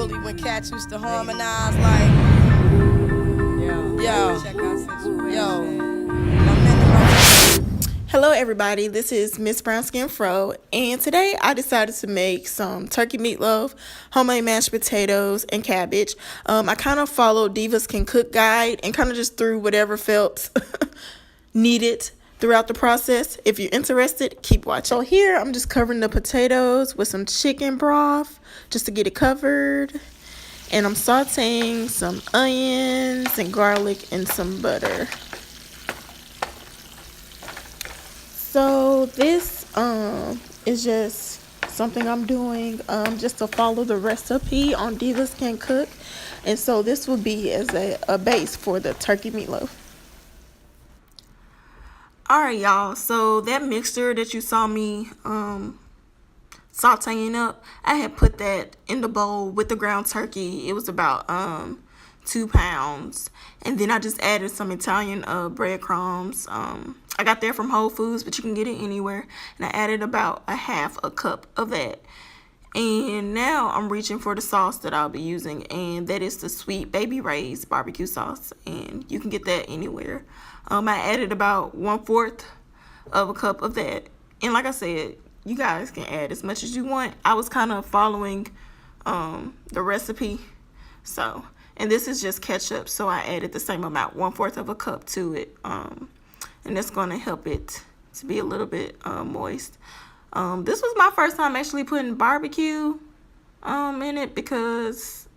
fully when cats used to harmonize like, yo, my men and my Hello everybody, this is Miss Brown Skin Fro, and today I decided to make some turkey meatloaf, homemade mashed potatoes, and cabbage. I kind of followed Divas Can Cook guide and kind of just threw whatever felt needed throughout the process. If you're interested, keep watching. So here I'm just covering the potatoes with some chicken broth just to get it covered. And I'm sauteing some onions and garlic and some butter. So this is just something I'm doing just to follow the recipe on Divas Can Cook. And so this will be as a base for the turkey meatloaf. Alright y'all, so that mixture that you saw me sauteing up, I had put that in the bowl with the ground turkey. It was about 2 pounds, and then I just added some Italian breadcrumbs. I got that from Whole Foods, but you can get it anywhere, and I added about a half a cup of that. And now I'm reaching for the sauce that I'll be using, and that is the Sweet Baby Ray's barbecue sauce, and you can get that anywhere. I added about 1/4 of a cup of that, and like I said, you guys can add as much as you want. I was kind of following the recipe, so, and this is just ketchup, so I added the same amount, 1/4 of a cup to it, and that's going to help it to be a little bit moist. This was my first time actually putting barbecue in it, because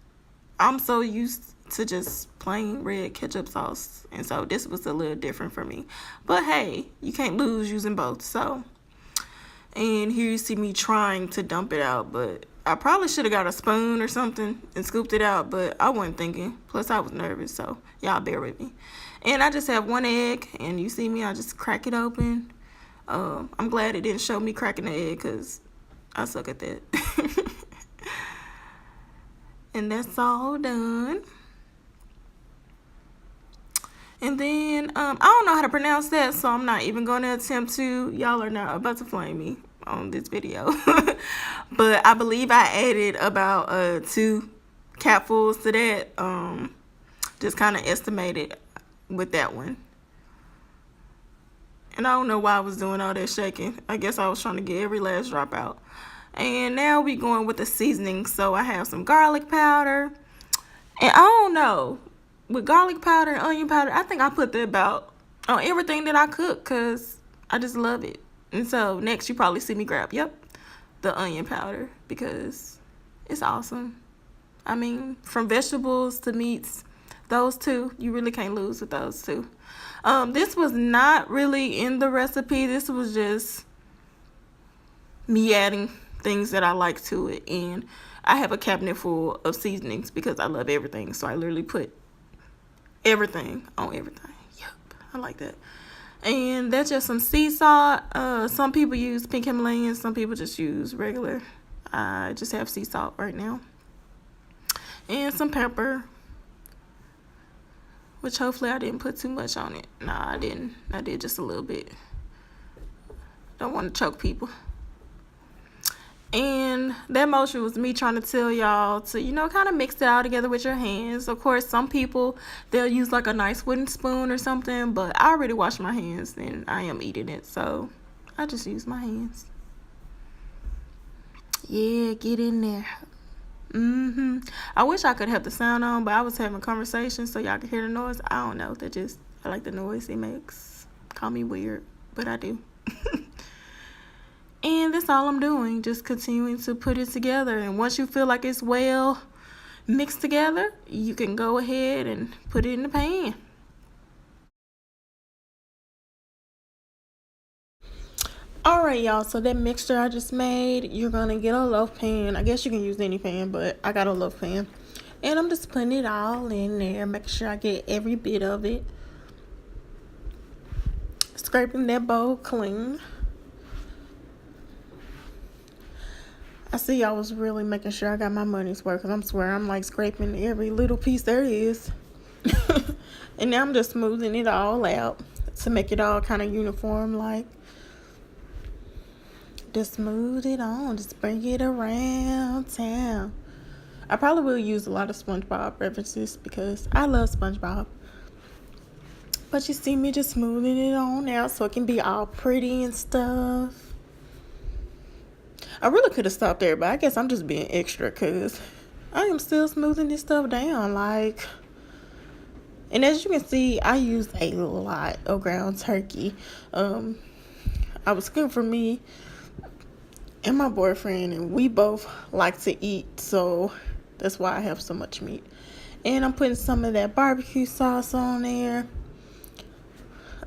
I'm so used to just plain red ketchup sauce, and so this was a little different for me. But hey, you can't lose using both. So, and here you see me trying to dump it out, but I probably should have got a spoon or something and scooped it out, but I wasn't thinking. Plus I was nervous, so y'all bear with me. And I just have 1 egg, and you see me, I just crack it open. I'm glad it didn't show me cracking the egg, because I suck at that. And that's all done. And then, I don't know how to pronounce that, so I'm not even going to attempt to. Y'all are not about to flame me on this video. But I believe I added about 2 capfuls to that. Just kind of estimated with that one. And I don't know why I was doing all that shaking. I guess I was trying to get every last drop out. And now we going with the seasoning. So I have some garlic powder. And I don't know, with garlic powder and onion powder, I think I put that about on everything that I cook, because I just love it. And so next you probably see me grab, the onion powder, because it's awesome. I mean, from vegetables to meats, those two, you really can't lose with those two. This was not really in the recipe. This was just me adding things that I like to it. And I have a cabinet full of seasonings because I love everything. So I literally put everything on everything. Yep, I like that. And that's just some sea salt. Some people use pink Himalayan. Some people just use regular. I just have sea salt right now. And some pepper, which hopefully I didn't put too much on it. Nah, I didn't. I did just a little bit. Don't want to choke people. And that motion was me trying to tell y'all to, kind of mix it all together with your hands. Of course, some people, they'll use like a nice wooden spoon or something, but I already washed my hands and I am eating it, so I just use my hands. Yeah, get in there. I wish I could have the sound on, but I was having a conversation so y'all could hear the noise. I don't know. I like the noise it makes. Call me weird, but I do. And that's all I'm doing, just continuing to put it together. And once you feel like it's well mixed together, you can go ahead and put it in the pan. Alright y'all, so that mixture I just made, you're going to get a loaf pan. I guess you can use any pan, but I got a loaf pan. And I'm just putting it all in there, making sure I get every bit of it. Scraping that bowl clean. I see y'all was really making sure I got my money's worth, because I'm swearing I'm like scraping every little piece there is. And now I'm just smoothing it all out to make it all kind of uniform like. Just smooth it on. Just bring it around town. I probably will use a lot of SpongeBob references because I love SpongeBob. But you see me just smoothing it on out so it can be all pretty and stuff. I really could have stopped there, but I guess I'm just being extra because I am still smoothing this stuff down. Like, and as you can see, I used a lot of ground turkey. I was cooking for me and my boyfriend, and we both like to eat, so that's why I have so much meat. And I'm putting some of that barbecue sauce on there.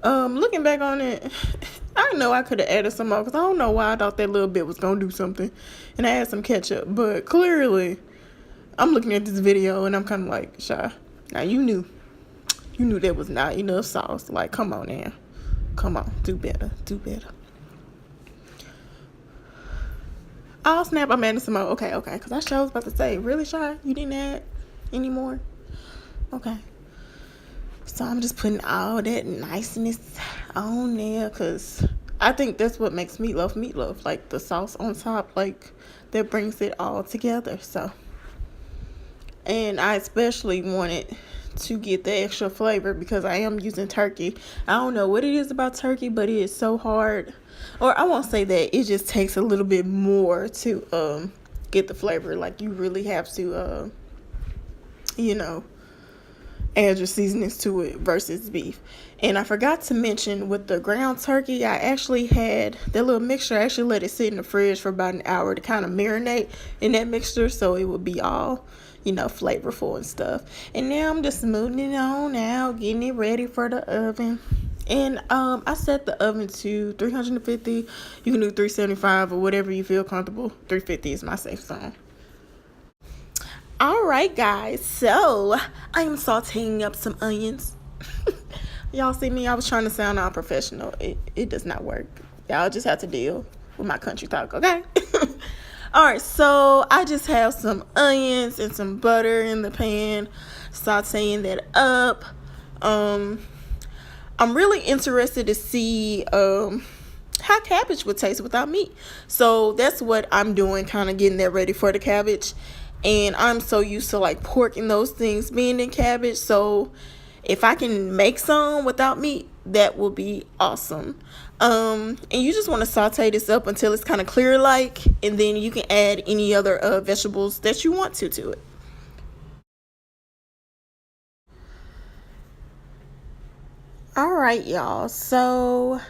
Looking back on it, I know I could have added some more because I don't know why I thought that little bit was gonna do something, and I had some ketchup. But clearly, I'm looking at this video and I'm kind of like, Shai, now you knew that was not enough sauce. Like, come on now, come on, do better. Oh snap, I'm adding some more. Okay, because I sure was about to say, really, Shai, you didn't add any more? Okay. So I'm just putting all that niceness on there because I think that's what makes meatloaf. Like the sauce on top, like that brings it all together. So, and I especially wanted to get the extra flavor because I am using turkey. I don't know what it is about turkey, but it is so hard. Or I won't say that, it just takes a little bit more to get the flavor. Like you really have to add your seasonings to it versus beef. And I forgot to mention with the ground turkey, I actually had that little mixture. I actually let it sit in the fridge for about an hour to kind of marinate in that mixture so it would be all flavorful and stuff. And now I'm just smoothing it on out, getting it ready for the oven. And I set the oven to 350. You can do 375 or whatever you feel comfortable. 350 is my safe zone. All right, guys, so I am sauteing up some onions. Y'all see me? I was trying to sound all professional. It does not work. Y'all just have to deal with my country talk, okay? All right, so I just have some onions and some butter in the pan, sauteing that up. I'm really interested to see how cabbage would taste without meat. So that's what I'm doing, kind of getting that ready for the cabbage. And I'm so used to like pork and those things being in cabbage. So if I can make some without meat, that will be awesome. And you just want to saute this up until it's kind of clear like, and then you can add any other vegetables that you want to it. All right, y'all. So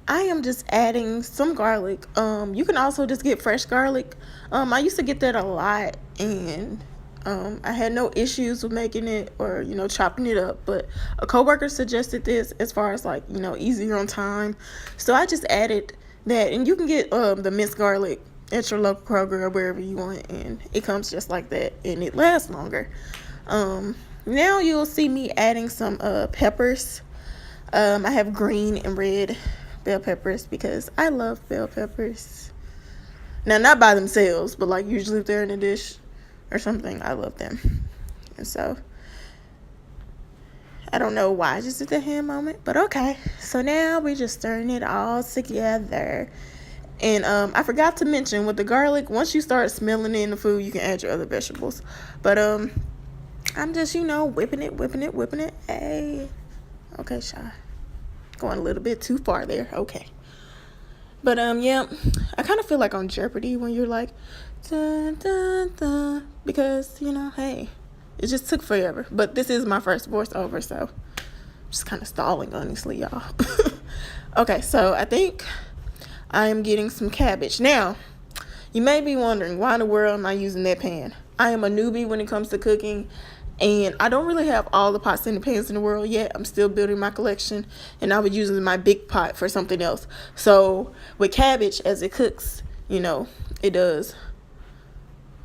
I am just adding some garlic. You can also just get fresh garlic. I used to get that a lot, and I had no issues with making it or chopping it up. But a coworker suggested this as far as like easier on time, so I just added that. And you can get the minced garlic at your local Kroger or wherever you want, and it comes just like that, and it lasts longer. Now you'll see me adding some peppers. I have green and red bell peppers because I love bell peppers. Now, not by themselves, but like usually if they're in a dish or something, I love them. And so I don't know why I just did the hand moment, but okay. So now we're just stirring it all together. And I forgot to mention with the garlic, once you start smelling it in the food, you can add your other vegetables. But I'm just whipping it. Hey, okay, Shai, going a little bit too far there. Okay. But yeah, I kind of feel like on Jeopardy when you're like dun, dun, dun, because hey, it just took forever. But this is my first voiceover, so I'm just kind of stalling, honestly, y'all. Okay, so I think I am getting some cabbage. Now, you may be wondering, why in the world am I using that pan? I am a newbie when it comes to cooking, and I don't really have all the pots and the pans in the world yet. I'm still building my collection, and I was using my big pot for something else. So with cabbage, as it cooks, it does,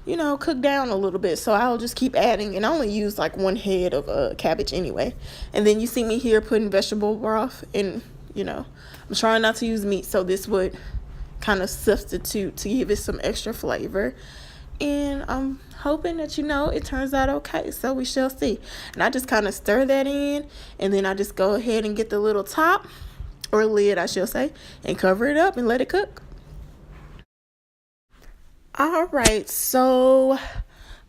cook down a little bit. So I'll just keep adding, and I only use like one head of cabbage anyway. And then you see me here putting vegetable broth, and I'm trying not to use meat, so this would kind of substitute to give it some extra flavor. And I'm hoping that it turns out okay, so we shall see. And I just kind of stir that in, and then I just go ahead and get the little top or lid, I shall say, and cover it up and let it cook. All right, so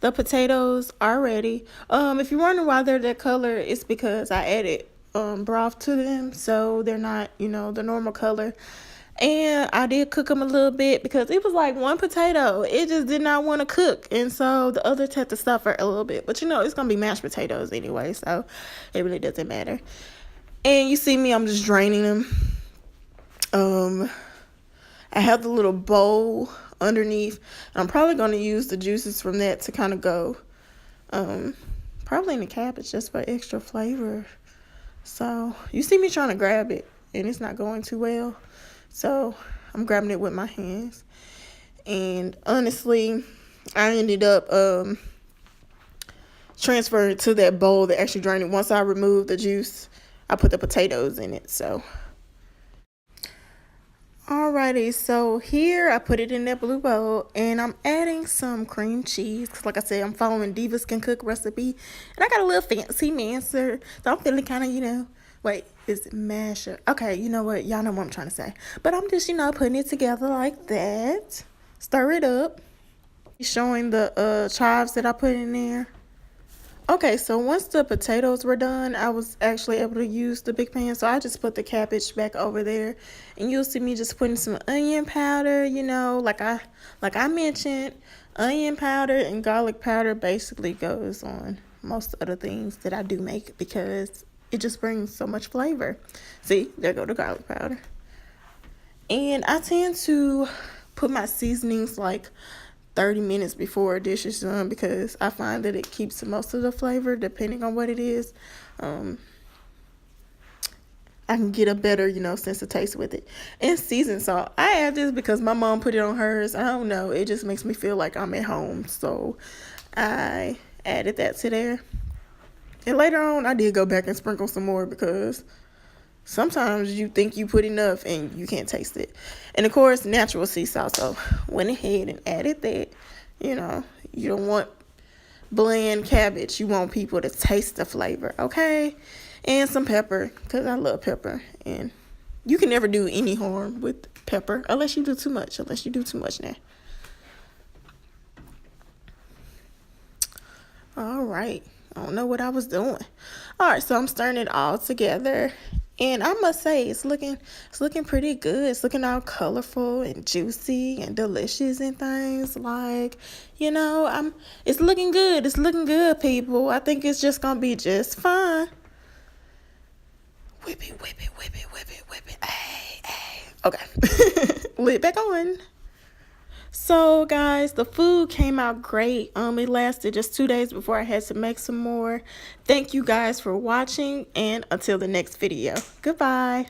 The potatoes are ready. If you're wondering why they're that color, it's because I added broth to them, so they're not, you know, the normal color. And I did cook them a little bit because it was like one potato. It just did not want to cook. And so the others had to suffer a little bit. But you know, it's going to be mashed potatoes anyway, so it really doesn't matter. And you see me, I'm just draining them. I have the little bowl underneath. I'm probably going to use the juices from that to kind of go probably in the cabbage just for extra flavor. So you see me trying to grab it, and it's not going too well. So I'm grabbing it with my hands. And honestly, I ended up transferring to that bowl that actually drained it. Once I removed the juice, I put the potatoes in it. So alrighty, so here I put it in that blue bowl, and I'm adding some cream cheese because, like I said, I'm following Divas Can Cook recipe, and I got a little fancy mancer, so I'm feeling kind of, you know, wait, is it masher? Okay, you know what, y'all know what I'm trying to say, but I'm just, you know, putting it together like that. Stir it up, showing the chives that I put in there. Okay, so once the potatoes were done, I was actually able to use the big pan, so I just put the cabbage back over there, and you'll see me just putting some onion powder, you know, like I mentioned, onion powder and garlic powder basically goes on most of the things that I do make because it just brings so much flavor. See, there go the garlic powder. And I tend to put my seasonings like 30 minutes before a dish is done because I find that it keeps most of the flavor depending on what it is. I can get a better, you know, sense of taste with it. And seasoned salt. I add this because my mom put it on hers. I don't know. It just makes me feel like I'm at home. So I added that to there. And later on, I did go back and sprinkle some more because sometimes you think you put enough and you can't taste it. And of course, natural sea salt. So went ahead and added that. You know, you don't want bland cabbage. You want people to taste the flavor, okay? And some pepper, because I love pepper. And you can never do any harm with pepper unless you do too much. Now. All right. I don't know what I was doing. All right, so I'm stirring it all together. And I must say, it's looking pretty good. It's looking all colorful and juicy and delicious and things. Like, you know, it's looking good. It's looking good, people. I think it's just gonna be just fine. Whip it, whip it, whip it, whip it, whip it. Hey. Okay. Lid back on. So guys, the food came out great. It lasted just 2 days before I had to make some more. Thank you guys for watching, and until the next video. Goodbye.